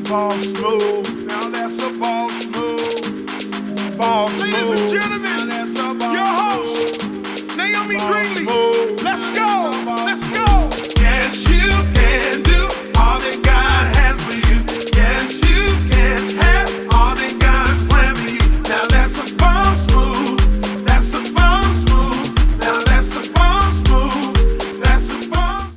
Boss move. Now that's a boss move. Boss move. Ladies and gentlemen, now that's a boss your host, Naomi Greenlee. Let's go. Let's go. Yes, you can do all that God has for you. Yes, you can have all that God's planned for you. Now that's a boss move. That's a boss move. Now that's a boss move. That's a boss.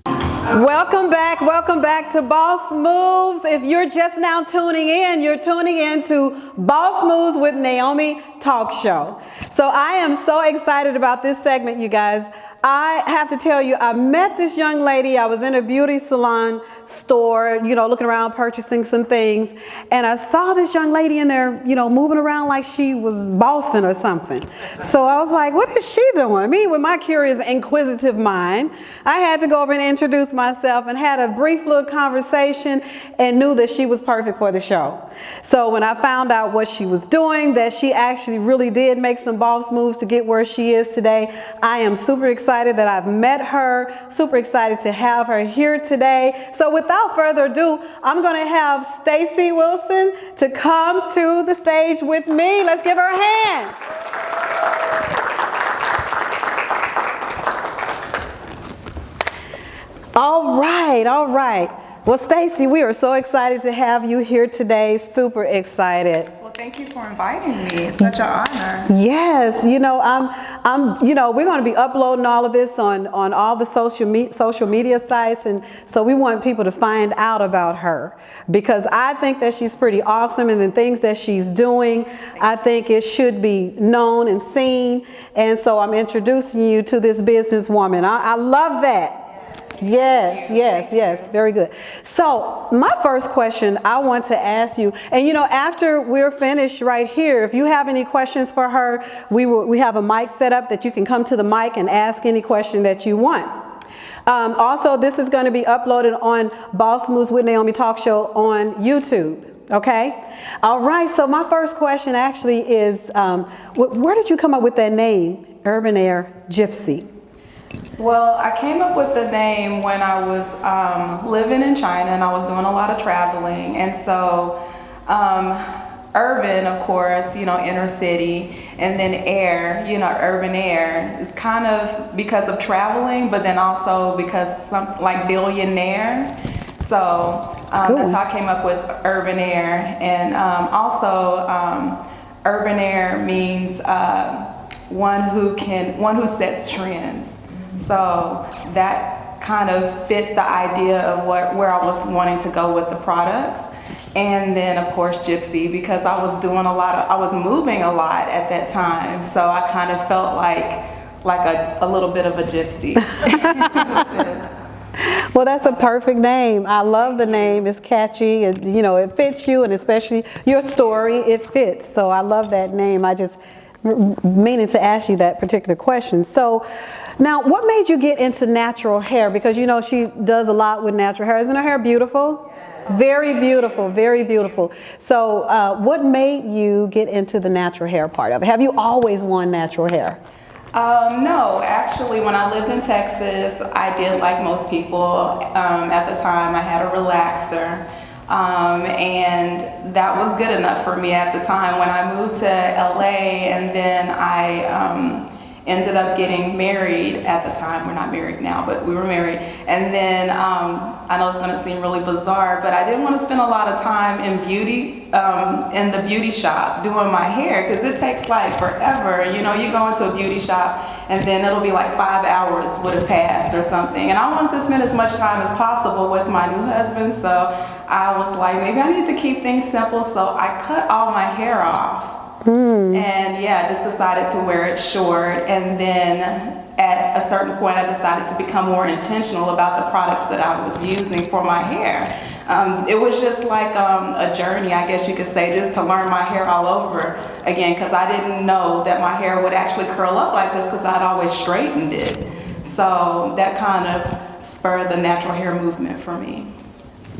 Welcome back to Boss Moves. If you're just now tuning in, you're tuning in to Boss Moves with Naomi Talk Show. So I am so excited about this segment, you guys. I have to tell you, I met this young lady. I was in a beauty salon store, looking around, purchasing some things. And I saw this young lady in there, moving around like she was bossing or something. So I was like, what is she doing? Me, with my curious, inquisitive mind, I had to go over and introduce myself and had a brief little conversation and knew that she was perfect for the show. So when I found out what she was doing, that she actually really did make some boss moves to get where she is today, I am super excited that I've met her, super excited to have her here today. So without further ado, I'm going to have Stacy Wilson to come to the stage with me. Let's give her a hand. All right. Well, Stacy, we are so excited to have you here today. Super excited. Well, thank you for inviting me. It's such an honor. Yes, we're going to be uploading all of this on all the social media sites, and so we want people to find out about her because I think that she's pretty awesome, and the things that she's doing, I think it should be known and seen. And so I'm introducing you to this businesswoman. I love that. Yes, very good. So my first question I want to ask you, and after we're finished right here, if you have any questions for her, we have a mic set up that you can come to the mic and ask any question that you want. Also, this is going to be uploaded on Boss Moves with Naomi Talk Show on YouTube. Okay? All right, so my first question actually is, where did you come up with that name, Urbanaire Gypsy? Well, I came up with the name when I was living in China and I was doing a lot of traveling. And so urban, of course, inner city, and then air, urban air is kind of because of traveling, but then also because something like billionaire. So that's how I came up with urban air. And also urban air means one who sets trends. So that kind of fit the idea of where I was wanting to go with the products. And then of course Gypsy, because I was moving a lot at that time. So I kind of felt like a little bit of a gypsy. Well, that's a perfect name. I love the name. It's catchy. It fits you, and especially your story, it fits. So I love that name. I just meaning to ask you that particular question. So now, what made you get into natural hair? Because she does a lot with natural hair. Isn't her hair beautiful? Very beautiful, very beautiful. So what made you get into the natural hair part of it? Have you always worn natural hair? No, actually, when I lived in Texas, I did like most people. At the time, I had a relaxer. And that was good enough for me at the time. When I moved to LA, and then I ended up getting married at the time. We're not married now, but we were married. And then I know it's going to seem really bizarre, but I didn't want to spend a lot of time in in the beauty shop doing my hair, because it takes like forever. You go into a beauty shop and then it'll be like 5 hours would have passed or something. And I wanted to spend as much time as possible with my new husband, so I was like, maybe I need to keep things simple. So I cut all my hair off. And just decided to wear it short. And then at a certain point, I decided to become more intentional about the products that I was using for my hair. It was just like a journey, I guess you could say, just to learn my hair all over again, because I didn't know that my hair would actually curl up like this, because I'd always straightened it. So that kind of spurred the natural hair movement for me.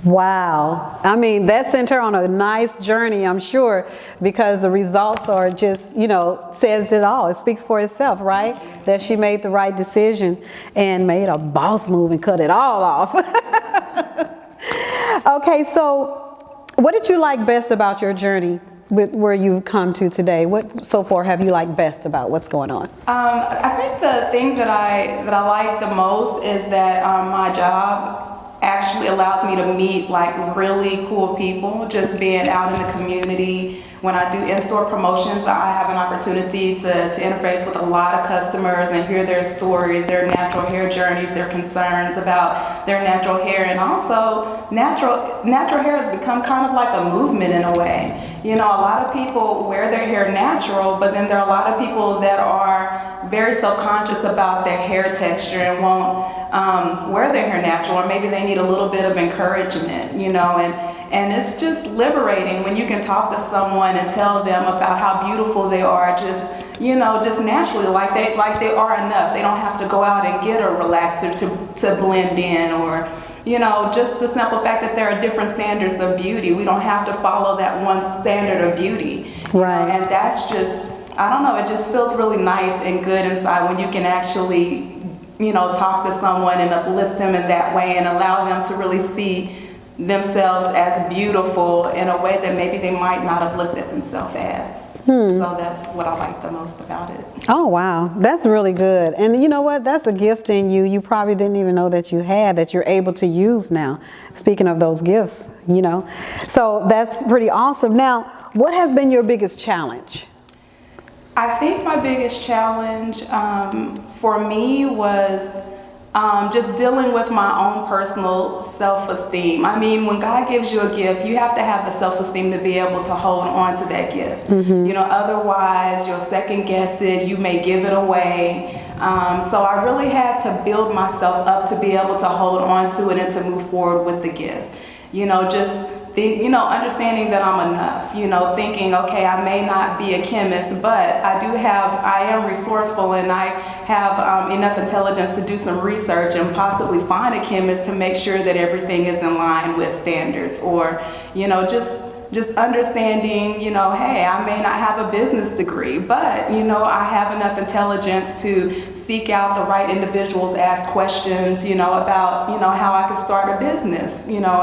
Wow. I mean, that sent her on a nice journey, I'm sure, because the results are just, says it all. It speaks for itself, right? That she made the right decision and made a boss move and cut it all off. Okay, so what did you like best about your journey with where you've come to today? What so far have you liked best about what's going on? I think the thing that I like the most is that my job actually allows me to meet like really cool people. Just being out in the community, when I do in-store promotions, I have an opportunity to interface with a lot of customers and hear their stories, their natural hair journeys, their concerns about their natural hair. And also, natural hair has become kind of like a movement in a way. You know, a lot of people wear their hair natural, but then there are a lot of people that are very self-conscious about their hair texture and won't wear their hair natural, or maybe they need a little bit of encouragement, you know, and it's just liberating when you can talk to someone and tell them about how beautiful they are, just, you know, just naturally, like they are enough. They don't have to go out and get a relaxer to blend in, or, you know, just the simple fact that there are different standards of beauty. We don't have to follow that one standard of beauty. Right. You know, and that's just, I don't know, it just feels really nice and good inside when you can actually, you know, talk to someone and uplift them in that way and allow them to really see themselves as beautiful in a way that maybe they might not have looked at themselves as. So that's what I like the most about it. Oh, wow. That's really good. And you know what? That's a gift in you. You probably didn't even know that you had, that you're able to use now. Speaking of those gifts, you know. So that's pretty awesome. Now, what has been your biggest challenge? I think my biggest challenge for me was just dealing with my own personal self-esteem. I mean, when God gives you a gift, you have to have the self-esteem to be able to hold on to that gift. You know, otherwise you'll second guess it, you may give it away. So I really had to build myself up to be able to hold on to it and to move forward with the gift. You know, just you know, understanding that I'm enough, you know, thinking, okay, I may not be a chemist, but I am resourceful, and I have enough intelligence to do some research and possibly find a chemist to make sure that everything is in line with standards. Or, you know, just understanding, you know, hey, I may not have a business degree, but, you know, I have enough intelligence to seek out the right individuals, ask questions, you know, about, you know, how I could start a business, you know,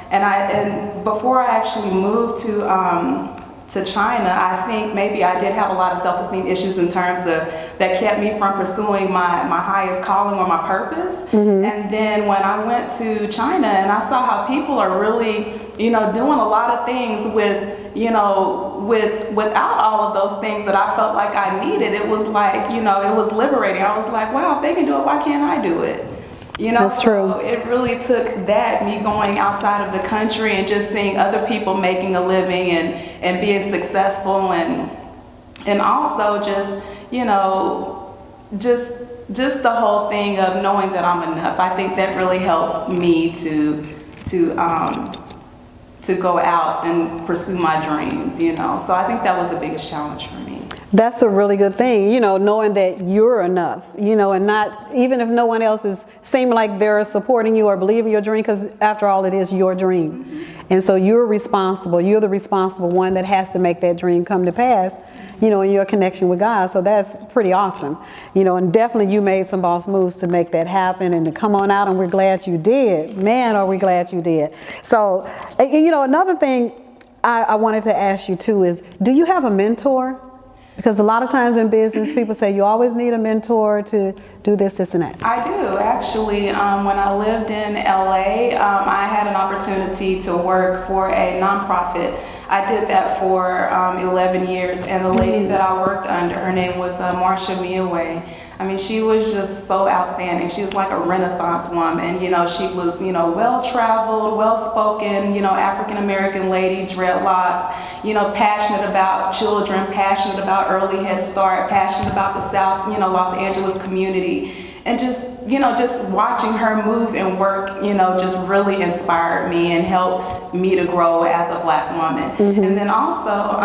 and before I actually moved to China, I think maybe I did have a lot of self-esteem issues in terms of that kept me from pursuing my highest calling or my purpose. And then when I went to China and I saw how people are really, you know, doing a lot of things with, you know, without all of those things that I felt like I needed, it was like, you know, it was liberating. I was like, wow, if they can do it, why can't I do it? You know, that's true. So it really took that, me going outside of the country and just seeing other people making a living and being successful, and also just, you know, just the whole thing of knowing that I'm enough. I think that really helped me to go out and pursue my dreams, you know. So I think that was the biggest challenge for me. That's a really good thing, you know, knowing that you're enough, you know, and not, even if no one else is seeming like they're supporting you or believing your dream, because after all, it is your dream. And so you're responsible. You're the responsible one that has to make that dream come to pass, you know, in your connection with God. So that's pretty awesome, you know, and definitely you made some boss moves to make that happen and to come on out, and we're glad you did. Man, are we glad you did. So, you know, another thing I wanted to ask you too is, do you have a mentor? Because a lot of times in business, people say you always need a mentor to do this, and that. I do, actually. When I lived in LA, I had an opportunity to work for a nonprofit. I did that for 11 years, and the lady that I worked under, her name was Marsha Miaway. I mean, she was just so outstanding. She was like a Renaissance woman. You know, she was, you know, well-traveled, well-spoken, you know, African-American lady, dreadlocks, you know, passionate about children, passionate about early Head Start, passionate about the South, you know, Los Angeles community. And just, you know, just watching her move and work, you know, just really inspired me and helped me to grow as a Black woman. And then also,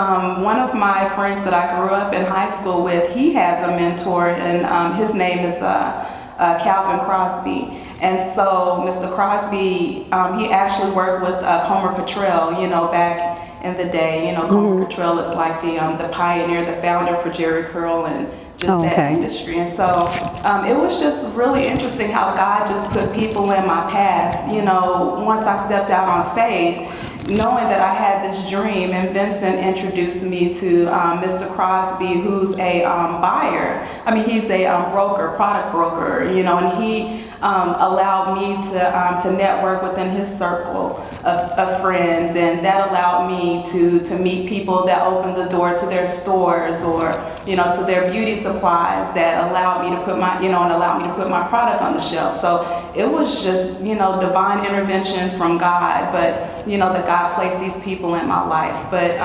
one of my friends that I grew up in high school with, he has a mentor, and his name is Calvin Crosby. And so Mr. Crosby, he actually worked with Comer Cottrell, you know, back in the day. You know, Comer Cottrell is like the pioneer, the founder for Jerry Curl and just that industry. And so it was just really interesting how God just put people in my path. You know, once I stepped out on faith, knowing that I had this dream, and Vincent introduced me to Mr. Crosby, who's a buyer. I mean, he's a broker, product broker, you know, and he allowed me to network within his circle of friends, and that allowed me to meet people that opened the door to their stores, or, you know, to their beauty supplies, that allowed me to put my, you know, and allowed me to put my product on the shelf. So it was just, you know, divine intervention from God, but, you know, that God placed these people in my life. But,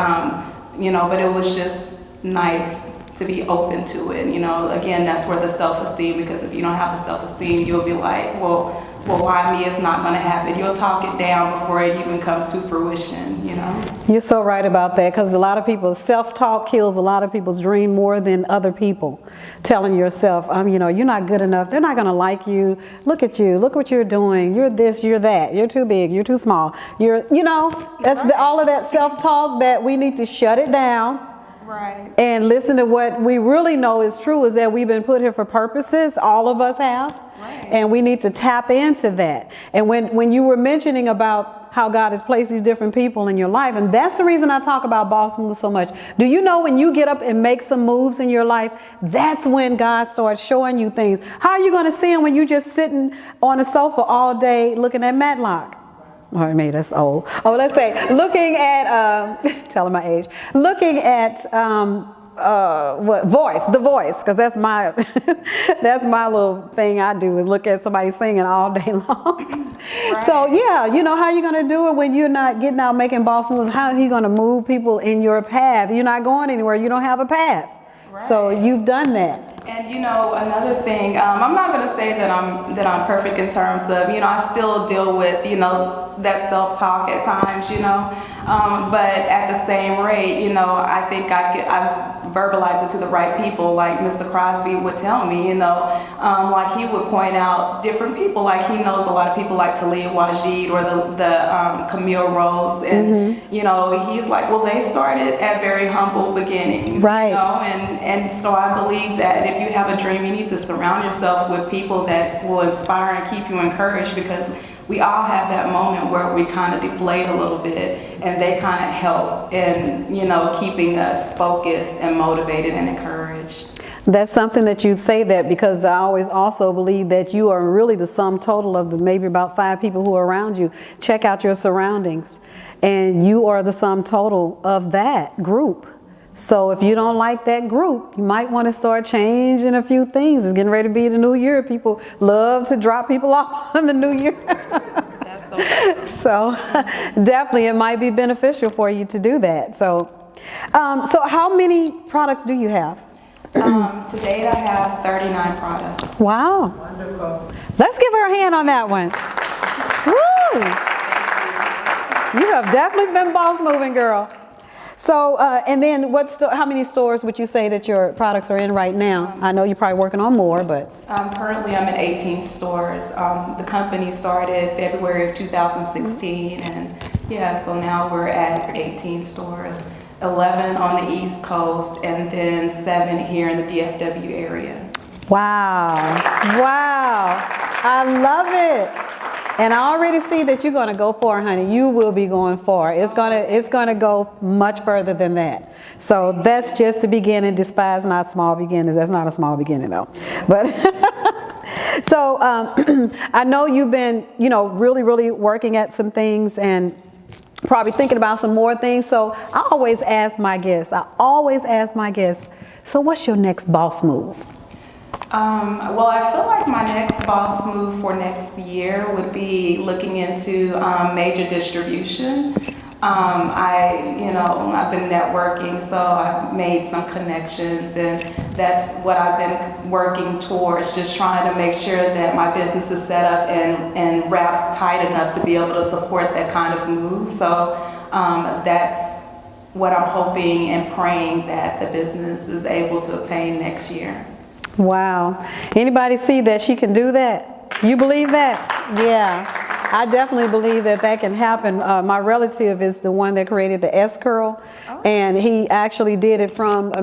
you know, but it was just nice to be open to it. You know, again, that's where the self-esteem, because if you don't have the self-esteem, you'll be like, well, why me? It's not going to happen. You'll talk it down before it even comes to fruition, you know? You're so right about that, because a lot of people, self-talk kills a lot of people's dream more than other people. Telling yourself, you know, you're not good enough. They're not going to like you. Look at you. Look what you're doing. You're this, you're that. You're too big. You're too small. You're, you know, that's all of that self-talk that we need to shut it down. Right. And listen to what we really know is true, is that we've been put here for purposes. All of us have. Right. And we need to tap into that. And when you were mentioning about how God has placed these different people in your life, and that's the reason I talk about boss moves so much. Do you know when you get up and make some moves in your life, that's when God starts showing you things. How are you going to see them when you're just sitting on a sofa all day looking at Matlock? Oh, I mean, that's old. Oh, let's say looking at, telling my age, looking at The Voice, because that's my that's my little thing I do, is look at somebody singing all day long. Right. So yeah, you know, how are you going to do it when you're not getting out making boss moves? How is he going to move people in your path? You're not going anywhere. You don't have a path. Right. So you've done that. And you know, another thing, I'm not going to say that I'm perfect in terms of, you know, I still deal with, you know, that self-talk at times, you know, but at the same rate, you know, I think I verbalize it to the right people. Like Mr. Crosby would tell me, you know, like he would point out different people, like he knows a lot of people like Talia Wajid or the Camille Rose, and you know, he's like, well, they started at very humble beginnings, right? You know, and so I believe that if you have a dream, you need to surround yourself with people that will inspire and keep you encouraged, because we all have that moment where we kind of deflate a little bit, and they kind of help in, you know, keeping us focused and motivated and encouraged. That's something that you say that, because I always also believe that you are really the sum total of the maybe about 5 people who are around you. Check out your surroundings, and you are the sum total of that group. So if you don't like that group, you might want to start changing a few things. It's getting ready to be the new year. People love to drop people off on the new year. That's so awesome. So definitely it might be beneficial for you to do that. So, so how many products do you have? To date, I have 39 products. Wow. Wonderful. Let's give her a hand on that one. Woo! You have definitely been boss moving, girl. So, and then how many stores would you say that your products are in right now? I know you're probably working on more, but. Currently I'm in 18 stores. The company started February of 2016, and yeah, so now we're at 18 stores, 11 on the East Coast, and then 7 here in the DFW area. Wow. Wow. I love it. And I already see that you're going to go far, honey. You will be going far. It's going to go much further than that. So that's just the beginning. Despise not small beginnings. That's not a small beginning though. But so I know you've been, you know, really, really working at some things and probably thinking about some more things. So I always ask my guests, so what's your next boss move? Well, I feel like my next boss move for next year would be looking into major distribution. I've been networking, so I've made some connections, and that's what I've been working towards, just trying to make sure that my business is set up and wrapped tight enough to be able to support that kind of move. So that's what I'm hoping and praying that the business is able to obtain next year. Wow. Anybody see that she can do that? You believe that? Yeah. I definitely believe that that can happen. My relative is the one that created the S curl, and he actually did it from a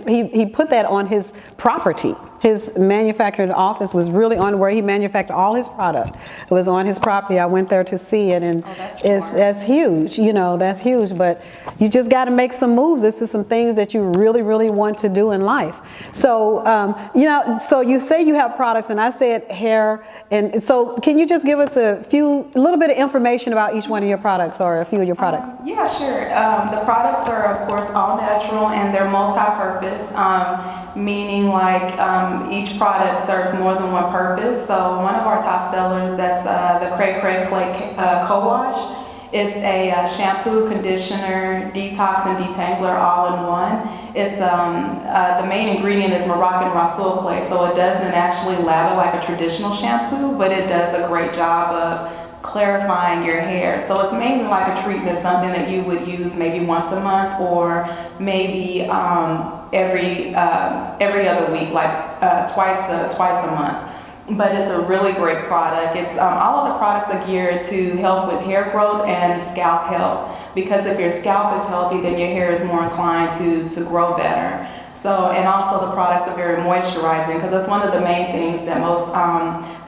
he put that on his property. His manufacturing office was really on where he manufactured all his product. It was on his property. I went there to see it, and that's huge. You know, that's huge. But you just got to make some moves. This is some things that you really, really want to do in life. So, you know, so you say you have products, and I said hair. And so, can you just give us a little bit of information about each one of your products, or a few of your products? Yeah, sure. The products are, of course, all natural, and they're multi-purpose, meaning like each product serves more than one purpose. So one of our top sellers, that's the Cray Cray Clay Co-Wash. It's a shampoo, conditioner, detox, and detangler all in one. It's the main ingredient is Moroccan Rasul clay, so it doesn't actually lather like a traditional shampoo, but it does a great job of clarifying your hair. So it's mainly like a treatment, something that you would use maybe once a month, or maybe every other week, like twice a month. But it's a really great product. It's all of the products are geared to help with hair growth and scalp health, because if your scalp is healthy, then your hair is more inclined to grow better. So, and also the products are very moisturizing, because that's one of the main things that most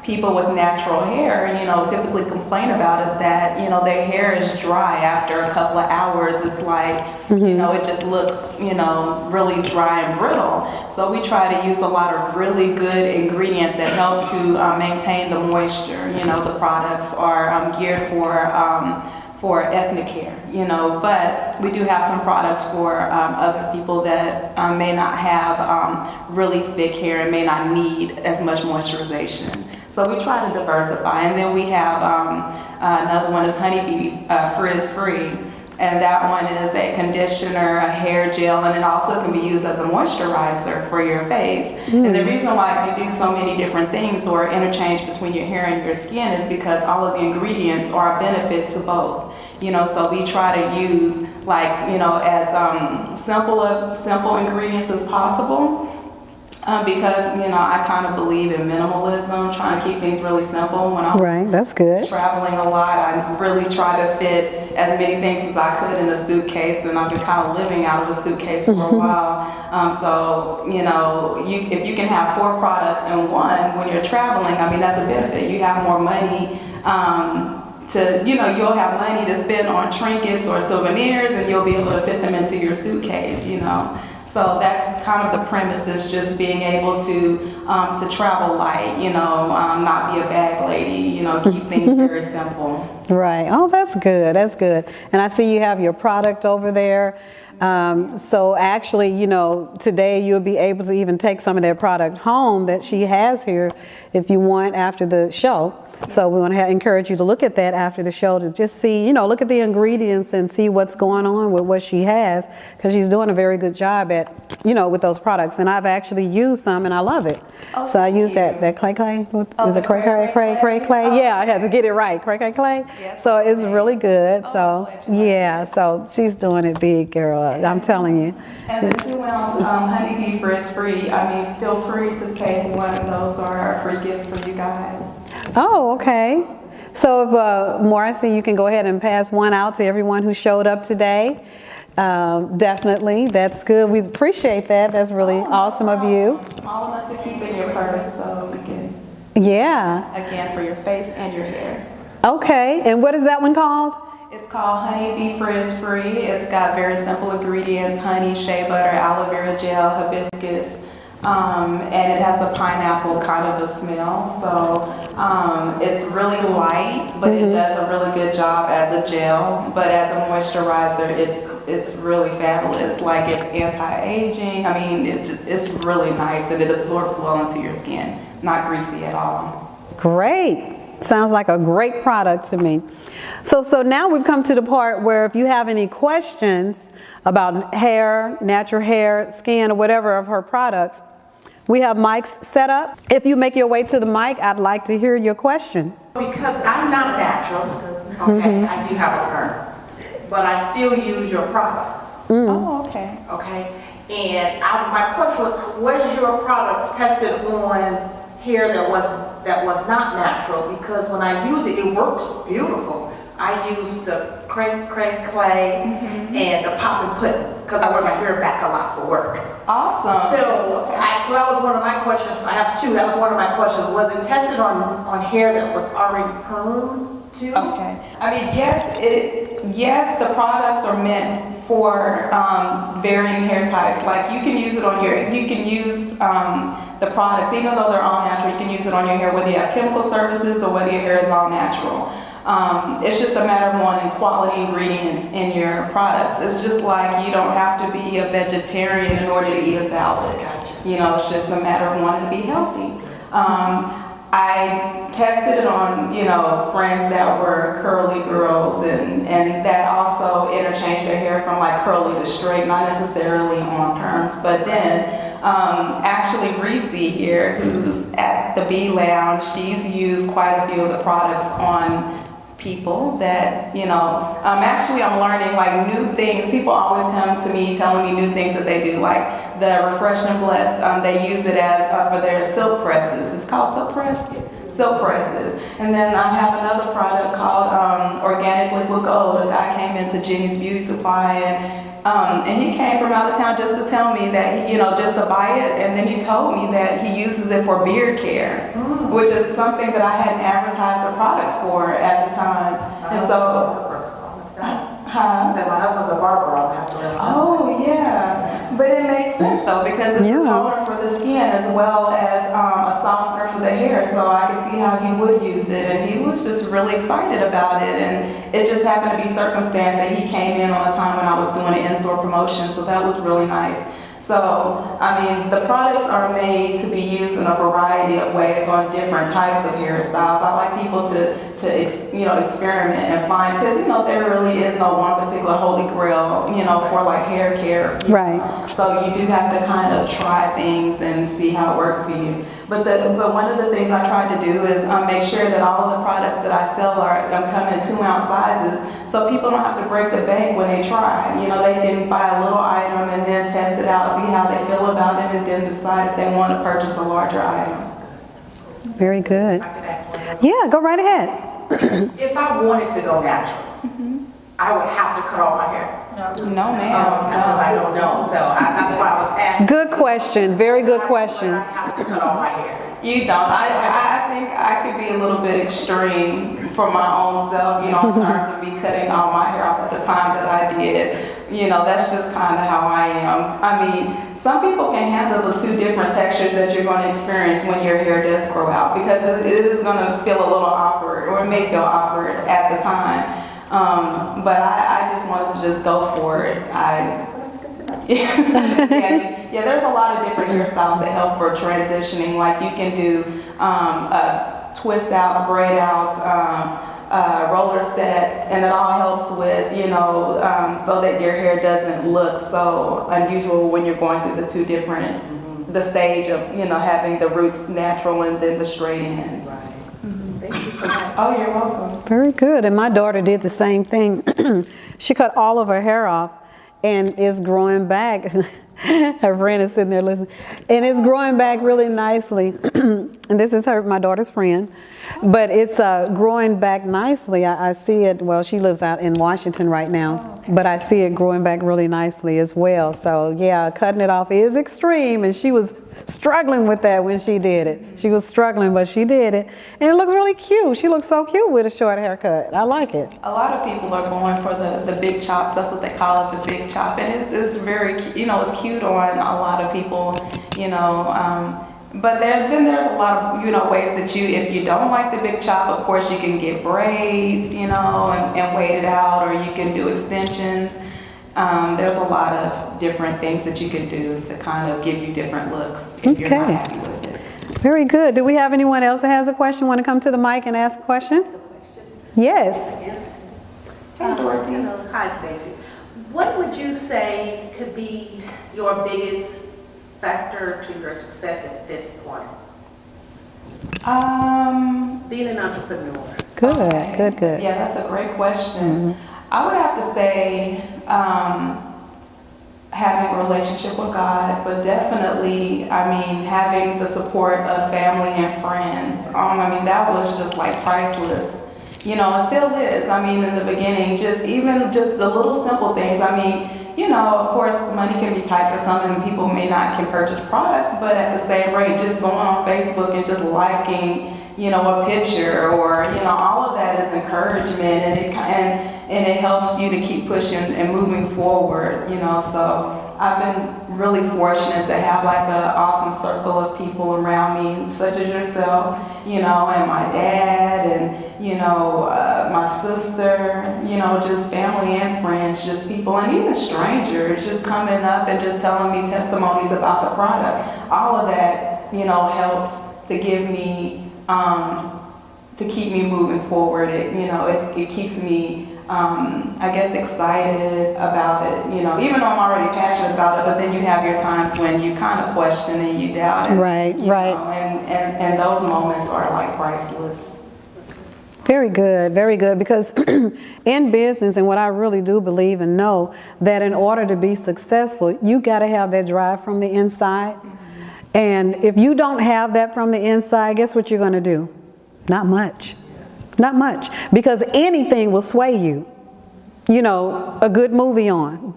people with natural hair, you know, typically complain about, is that, you know, their hair is dry after a couple of hours. It's like, you know, it just looks, you know, really dry and brittle. So we try to use a lot of really good ingredients that help to maintain the moisture. You know, the products are geared for ethnic hair, you know, but we do have some products for other people that may not have really thick hair and may not need as much moisturization. So we try to diversify. And then we have another one is Honeybee Frizz Free. And that one is a conditioner, a hair gel, and it also can be used as a moisturizer for your face. And the reason why it can do so many different things or interchange between your hair and your skin is because all of the ingredients are a benefit to both. You know, so we try to use, like, you know, as simple ingredients as possible. Because, you know, I kind of believe in minimalism, trying to keep things really simple. When I'm that's good. Traveling a lot, I really try to fit as many things as I could in a suitcase, and I've been kind of living out of a suitcase for a while. So, you know, if you can have 4 products in one when you're traveling, I mean, that's a benefit. You have more money you'll have money to spend on trinkets or souvenirs, and you'll be able to fit them into your suitcase, you know. So that's kind of the premise, is just being able to travel light, you know, not be a bag lady, you know, keep things very simple. Right. Oh, that's good. That's good. And I see you have your product over there. So actually, you know, today you'll be able to even take some of that product home that she has here if you want after the show. So we want to encourage you to look at that after the show, to just see, you know, look at the ingredients and see what's going on with what she has, because she's doing a very good job at, you know, with those products. And I've actually used some and I love it. Oh, so I use that clay. Is it cray? Yeah, I had to get it right. Cray. Yes, so it's really good. So yeah, so she's doing it big, girl. I'm telling you. And the 2-ounce Honeybee Frizz Free, I mean, feel free to take one. Those are free gifts for you guys. Oh, okay. So if Morrissey, you can go ahead and pass one out to everyone who showed up today. Definitely, that's good. We appreciate that. That's really awesome of you. Small enough to keep in your purse, so we can. Yeah. Again, for your face and your hair. Okay. And what is that one called? It's called Honeybee Frizz Free. It's got very simple ingredients: honey, shea butter, aloe vera gel, hibiscus. And it has a pineapple kind of a smell, so it's really light, but it does a really good job as a gel. But as a moisturizer, it's really fabulous. Like, it's anti-aging. I mean, it's really nice, and it absorbs well into your skin. Not greasy at all. Great. Sounds like a great product to me. So now we've come to the part where if you have any questions about hair, natural hair, skin, or whatever of her products, we have mics set up. If you make your way to the mic, I'd like to hear your question. Because I'm not natural, okay, I do have a perm, but I still use your products. Oh, okay. Okay, and my question was your products tested on hair that was that was not natural, because when I use it, it works beautiful. I use the crank clay and the popping pudding, because I wear my hair back a lot for work. Awesome. So that was one of my questions. I have two. That was one of my questions. Was it tested on hair that was already permed too? Okay. I mean, yes, the products are meant for varying hair types. Like you can use it on you can use the products, even though they're all natural, you can use it on your hair whether you have chemical services or whether your hair is all natural. It's just a matter of wanting quality ingredients in your products. It's just like you don't have to be a vegetarian in order to eat a salad. Gotcha. You know, it's just a matter of wanting to be healthy. I tested it on, friends that were curly girls, and that also interchanged their hair from like curly to straight, not necessarily on perms. But then actually Reese here, who's at the B Lounge, she's used quite a few of the products on people that, actually I'm learning like new things. People always come to me telling me new things that they do, like the Refresh and Bless, they use it as for their silk presses. It's called silk press? Silk presses. And then I have another product called Organic Liquid Gold. A guy came into Jenny's Beauty Supply and he came from out of town just to tell me that, just to buy it, and then he told me that he uses it for beard care, which is something that I hadn't advertised the products for at the time. And so, Said my husband's a barber, I'll have to let him know. oh yeah, but it makes sense though, because it's a toner for the skin as well as a softener for the hair, so I could see how he would use it, and he was just really excited about it, and it just happened to be circumstance that he came in on a time when I was doing an in-store promotion, so that was really nice. So, I mean, the products are made to be used in a variety of ways on different types of hairstyles. I like people to experiment and find, because, there really is no one particular holy grail, for like hair care. Right. So you do have to kind of try things and see how it works for you. But one of the things I try to do is make sure that all of the products that I sell come in 2-ounce sizes, so people don't have to break the bank when they try. They can buy a little item and then test it out, see how they feel about it, and then decide if they want to purchase a larger item. Very good. I could ask one more. Yeah, go right ahead. If I wanted to go natural, I would have to cut all my hair. No, ma'am. Because I don't know, so that's why I was asking. Good question. Very good I question. have to cut all my hair. You don't. I think I could be a little bit extreme for my own self, in terms of me cutting all my hair off at the time that I did. That's just kind of how I am. I mean, some people can handle the two different textures that you're going to experience when your hair does grow out, because it is going to feel a little awkward, or it may feel awkward at the time. But I just wanted to just go for it. Yeah, there's a lot of different hairstyles that help for transitioning. Like you can do twist outs, braid outs, roller sets, and it all helps with, so that your hair doesn't look so unusual when you're going through the two different, the stage of, having the roots natural and then the straight ends. Right. Thank you so much. Oh, you're welcome. Very good. And my daughter did the same thing. She cut all of her hair off and it's growing back. Her friend is sitting there listening. And it's growing back really nicely. And this is my daughter's friend. But it's growing back nicely. I see it, well, she lives out in Washington right now. Oh, okay. But I see it growing back really nicely as well. So yeah, cutting it off is extreme. And she was struggling with that when she did it. She was struggling, but she did it. And it looks really cute. She looks so cute with a short haircut. I like it. A lot of people are going for the big chops. That's what they call it, the big chop. And it's very, it's cute on a lot of people, but there's a lot of, ways that if you don't like the big chop, of course you can get braids, and wait it out, or you can do extensions. There's a lot of different things that you can do to kind of give you different looks if you're not happy with it. Very good. Do we have anyone else that has a question? Want to come to the mic and ask a question? Yes. Hey, Dorothy. Hello. Hi, Stacy. What would you say could be your biggest factor to your success at this point? Being an entrepreneur. Good, Okay. good. Yeah, that's a great question. I would have to say having a relationship with God, but definitely, I mean, having the support of family and friends. I mean, that was just like priceless. You know, it still is. I mean, in the beginning, just the little simple things. I mean, you know, of course, money can be tight for some, and people may not can purchase products, but at the same rate, just going on Facebook and just liking, you know, a picture, or, you know, all of that is encouragement, and it helps you to keep pushing and moving forward, you know. So I've been really fortunate to have like an awesome circle of people around me, such as yourself, you know, and my dad, and, you know, my sister, you know, just family and friends, just people, and even strangers just coming up and just telling me testimonies about the product. All of that, you know, helps to give me, to keep me moving forward. It keeps me, I guess, excited about it, you know, even though I'm already passionate about it, but then you have your times when you kind of question and you doubt it. Right, right. And those moments are like priceless. Very good, because in business, and what I really do believe and know, that in order to be successful, you got to have that drive from the inside. And if you don't have that from the inside, guess what you're going to do? Not much. Not much. Because anything will sway you. You know, a good movie on.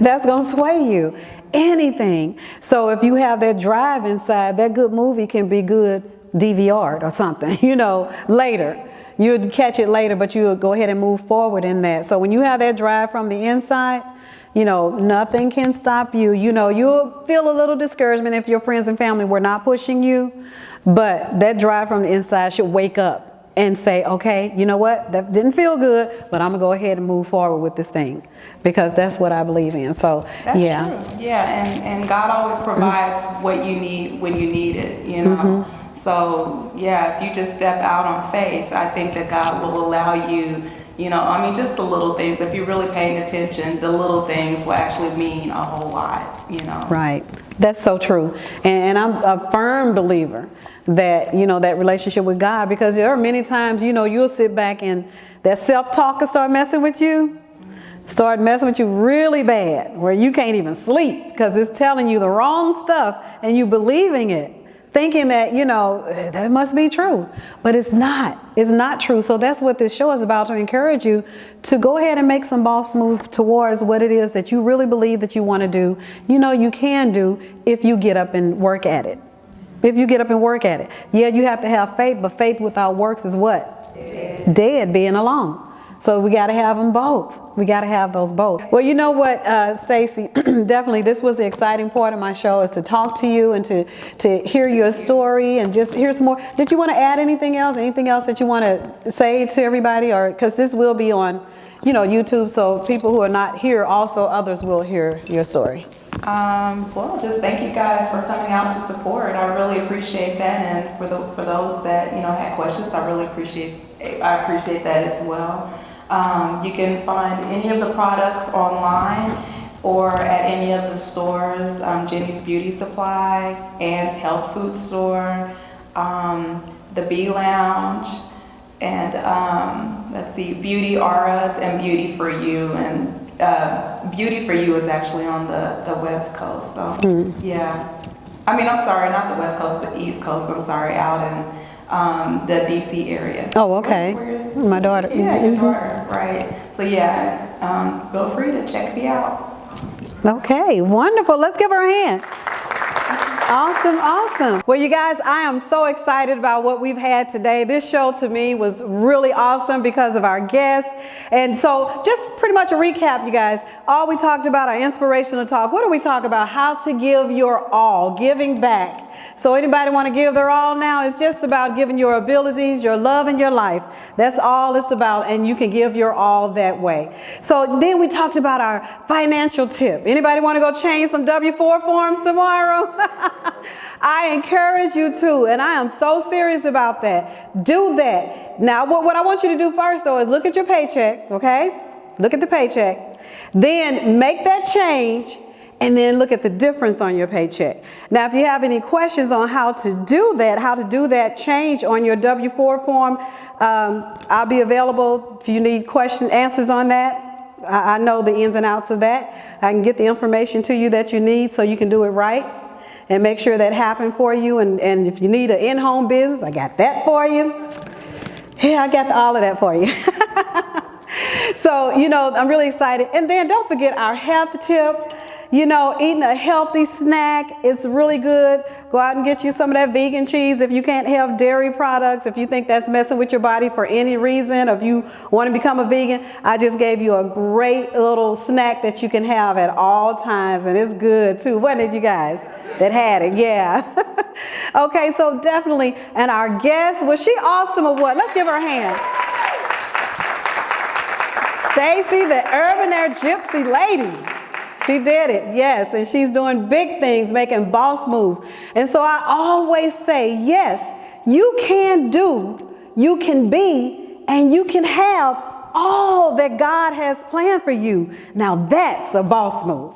That's going to sway you. Anything. So if you have that drive inside, that good movie can be good DVR'd or something, you know, later. You'd catch it later, but you'll go ahead and move forward in that. So when you have that drive from the inside, you know, nothing can stop you. You know, you'll feel a little discouragement if your friends and family were not pushing you, but that drive from the inside should wake up and say, okay, you know what, that didn't feel good, but I'm gonna go ahead and move forward with this thing, because that's what I believe in. So that's yeah. True. Yeah, and God always provides what you need when you need it, you know. So yeah, if you just step out on faith, I think that God will allow you, you know, I mean, just the little things. If you're really paying attention, the little things will actually mean a whole lot, you know. Right. That's so true. And I'm a firm believer that, you know, that relationship with God, because there are many times, you know, you'll sit back and that self-talk will start messing with you. Start messing with you really bad, where you can't even sleep because it's telling you the wrong stuff and you believing it, thinking that, you know, that must be true, but it's not. It's not true. So that's what this show is about, to encourage you to go ahead and make some boss moves towards what it is that you really believe that you want to do. You know, you can do if you get up and work at it. If you get up and work at it. Yeah, you have to have faith, but faith without works is what? Dead, being alone. So we got to have them both. We got to have those both. Well, you know what, Stacy, definitely this was the exciting part of my show, is to talk to you and to hear your story and just hear some more. Did you want to add anything else? Anything else that you want to say to everybody? Or because this will be on, you know, YouTube, so people who are not here, also others will hear your story. Well, just thank you guys for coming out to support. I really appreciate that, and for those that, you know, had questions, I really appreciate that as well. You can find any of the products online or at any of the stores, Jenny's Beauty Supply, Ann's Health Food Store, the Bee Lounge, and let's see, Beauty Auras and Beauty for You. And Beauty for You is actually on the West Coast. So yeah, I mean, I'm sorry, not the West Coast, the East Coast. I'm sorry, out in the DC area. Oh, okay. Where is My daughter. Yeah, your daughter, right. So yeah, feel free to check me out. Okay, wonderful. Let's give her a hand. Awesome, awesome. Well, you guys, I am so excited about what we've had today. This show to me was really awesome because of our guests. And so just pretty much a recap, you guys. All we talked about, our inspirational talk. What do we talk about? How to give your all, giving back. So anybody want to give their all now? It's just about giving your abilities, your love, and your life. That's all it's about, and you can give your all that way. So then we talked about our financial tip. Anybody want to go change some W-4 forms tomorrow? I encourage you to, and I am so serious about that. Do that. Now, what I want you to do first, though, is look at your paycheck, okay? Look at the paycheck. Then make that change, and then look at the difference on your paycheck. Now, if you have any questions on how to do that change on your W-4 form, I'll be available if you need answers on that. I know the ins and outs of that. I can get the information to you that you need so you can do it right and make sure that happens for you. And if you need an in-home business, I got that for you. Yeah, I got all of that for you. So, you know, I'm really excited. And then don't forget our health tip. You know, eating a healthy snack is really good. Go out and get you some of that vegan cheese if you can't have dairy products, if you think that's messing with your body for any reason, if you want to become a vegan. I just gave you a great little snack that you can have at all times, and it's good too. Wasn't it, you guys that had it? Yeah. Okay, so definitely. And our guest, was she awesome or what? Let's give her a hand. Stacy, the Urbanaire Gypsy lady. She did it, yes, and she's doing big things, making boss moves. And so I always say, yes, you can do, you can be, and you can have all that God has planned for you. Now that's a boss move.